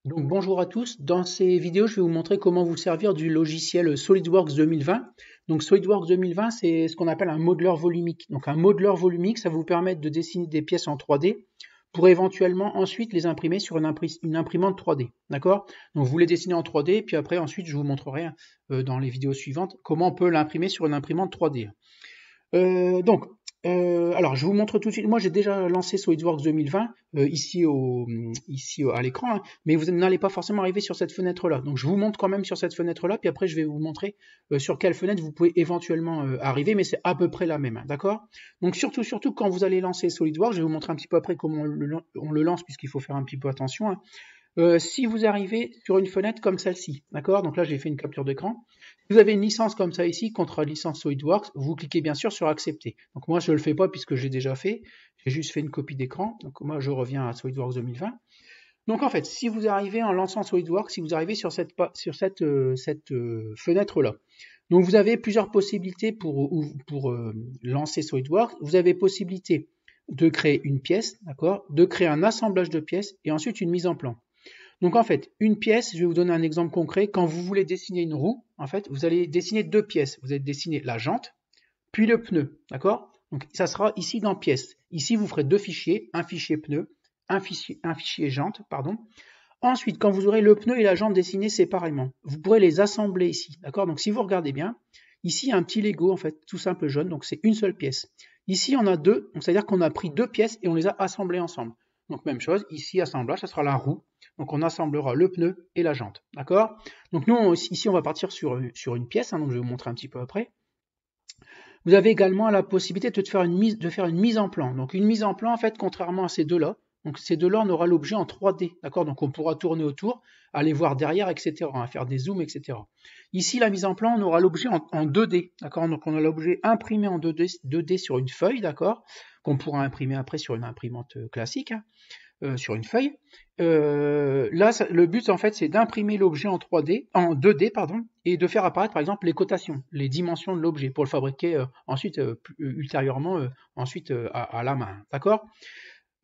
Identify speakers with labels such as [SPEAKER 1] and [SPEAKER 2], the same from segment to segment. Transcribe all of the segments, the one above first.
[SPEAKER 1] Donc bonjour à tous, dans ces vidéos je vais vous montrer comment vous servir du logiciel SolidWorks 2020. Donc SolidWorks 2020 c'est ce qu'on appelle un modeleur volumique. Donc un modeleur volumique ça va vous permettre de dessiner des pièces en 3D pour éventuellement ensuite les imprimer sur une imprimante 3D. D'accord? Donc vous les dessinez en 3D puis après ensuite je vous montrerai dans les vidéos suivantes comment on peut l'imprimer sur une imprimante 3D. Alors je vous montre tout de suite. Moi, j'ai déjà lancé SolidWorks 2020 à l'écran, hein, mais vous n'allez pas forcément arriver sur cette fenêtre-là. Donc, je vous montre quand même sur cette fenêtre-là, puis après, je vais vous montrer sur quelle fenêtre vous pouvez éventuellement arriver, mais c'est à peu près la même, hein, d'accord? Donc, surtout quand vous allez lancer SolidWorks, je vais vous montrer un petit peu après comment on le lance, puisqu'il faut faire un petit peu attention, hein. Si vous arrivez sur une fenêtre comme celle-ci, d'accord? Donc là, j'ai fait une capture d'écran. Si vous avez une licence comme ça ici, contrat licence SolidWorks, vous cliquez bien sûr sur accepter. Donc moi, je ne le fais pas puisque j'ai déjà fait. J'ai juste fait une copie d'écran. Donc moi, je reviens à SolidWorks 2020. Donc en fait, si vous arrivez en lançant SolidWorks, si vous arrivez sur cette fenêtre-là, donc vous avez plusieurs possibilités pour lancer SolidWorks. Vous avez possibilité de créer une pièce, d'accord? De créer un assemblage de pièces et ensuite une mise en plan. Donc en fait, une pièce, je vais vous donner un exemple concret. Quand vous voulez dessiner une roue, en fait, vous allez dessiner deux pièces. Vous allez dessiner la jante, puis le pneu, d'accord? Donc ça sera ici dans pièces. Ici, vous ferez deux fichiers, un fichier pneu, un fichier jante, pardon. Ensuite, quand vous aurez le pneu et la jante dessinés séparément, vous pourrez les assembler ici, d'accord? Donc si vous regardez bien, ici il y a un petit Lego, en fait, tout simple jaune, donc c'est une seule pièce. Ici, on a deux, donc c'est-à-dire qu'on a pris deux pièces et on les a assemblées ensemble. Donc même chose, ici assemblage, ça sera la roue. Donc on assemblera le pneu et la jante, d'accord? Donc nous, ici, on va partir sur une pièce, hein, donc je vais vous montrer un petit peu après. Vous avez également la possibilité de faire une mise en plan. Donc une mise en plan, en fait, contrairement à ces deux-là, donc ces deux-là, on aura l'objet en 3D, d'accord? Donc on pourra tourner autour, aller voir derrière, etc., hein, faire des zooms, etc. Ici, la mise en plan, on aura l'objet en 2D, d'accord? Donc on a l'objet imprimé en 2D sur une feuille, d'accord? Qu'on pourra imprimer après sur une imprimante classique, hein, sur une feuille. Là, le but, en fait, c'est d'imprimer l'objet en 3D, en 2D, pardon, et de faire apparaître, par exemple, les cotations, les dimensions de l'objet, pour le fabriquer ensuite, ultérieurement, à la main, d'accord?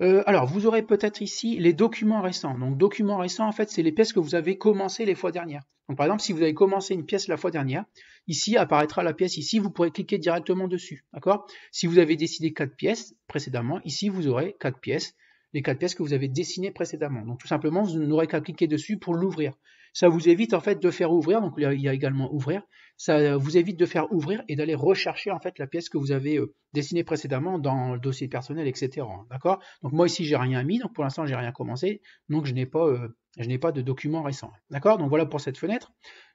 [SPEAKER 1] Alors, vous aurez peut-être ici les documents récents. Donc, documents récents, en fait, c'est les pièces que vous avez commencées les fois dernières. Donc, par exemple, si vous avez commencé une pièce la fois dernière, ici apparaîtra la pièce ici, vous pourrez cliquer directement dessus, d'accord? Si vous avez décidé 4 pièces précédemment, ici, vous aurez 4 pièces, les 4 pièces que vous avez dessinées précédemment. Donc, tout simplement, vous n'aurez qu'à cliquer dessus pour l'ouvrir. Ça vous évite, en fait, de faire ouvrir, donc il y a également ouvrir, ça vous évite de faire ouvrir et d'aller rechercher, en fait, la pièce que vous avez dessinée précédemment dans le dossier personnel, etc., d'accord? Donc moi ici j'ai rien mis, donc pour l'instant j'ai rien commencé, donc je n'ai pas de document récent, d'accord? Donc voilà pour cette fenêtre.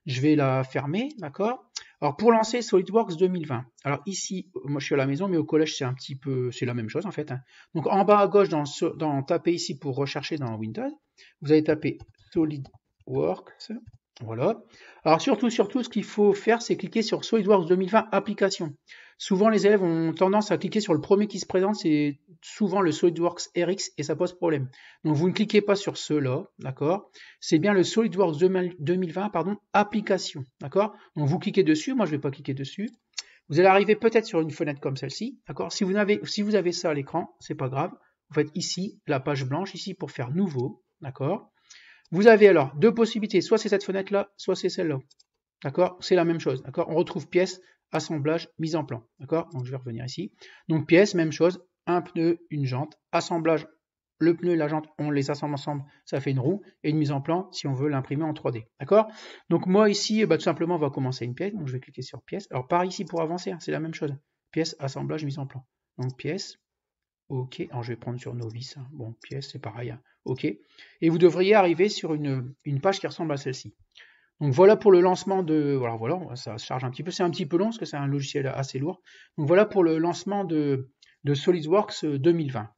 [SPEAKER 1] Je vais la fermer, d'accord? Alors pour lancer SolidWorks 2020, alors ici moi je suis à la maison, mais au collège c'est la même chose en fait, hein. Donc en bas à gauche taper ici pour rechercher dans Windows, vous allez taper SolidWorks. Voilà. Alors surtout, ce qu'il faut faire, c'est cliquer sur SolidWorks 2020 application. Souvent, les élèves ont tendance à cliquer sur le premier qui se présente, c'est souvent le SolidWorks RX et ça pose problème. Donc vous ne cliquez pas sur ceux-là, d'accord? C'est bien le SolidWorks 2020, pardon, application, d'accord? Donc vous cliquez dessus, moi je ne vais pas cliquer dessus. Vous allez arriver peut-être sur une fenêtre comme celle-ci, d'accord? Si vous avez ça à l'écran, c'est pas grave. Vous faites ici la page blanche ici pour faire nouveau, d'accord? Vous avez alors deux possibilités, soit c'est cette fenêtre-là, soit c'est celle-là. D'accord? C'est la même chose. D'accord? On retrouve pièce, assemblage, mise en plan. D'accord? Donc je vais revenir ici. Donc pièce, même chose, un pneu, une jante, assemblage, le pneu et la jante, on les assemble ensemble, ça fait une roue, et une mise en plan si on veut l'imprimer en 3D. D'accord? Donc moi ici, tout simplement, on va commencer une pièce. Donc je vais cliquer sur pièce. Alors par ici pour avancer, hein, c'est la même chose. Pièce, assemblage, mise en plan. Donc pièce, OK, alors je vais prendre sur novice, hein. Bon, pièce, c'est pareil, hein. OK. Et vous devriez arriver sur une page qui ressemble à celle-ci. Donc voilà pour le lancement de... Voilà, ça charge un petit peu, c'est un petit peu long parce que c'est un logiciel assez lourd. Donc voilà pour le lancement de SolidWorks 2020.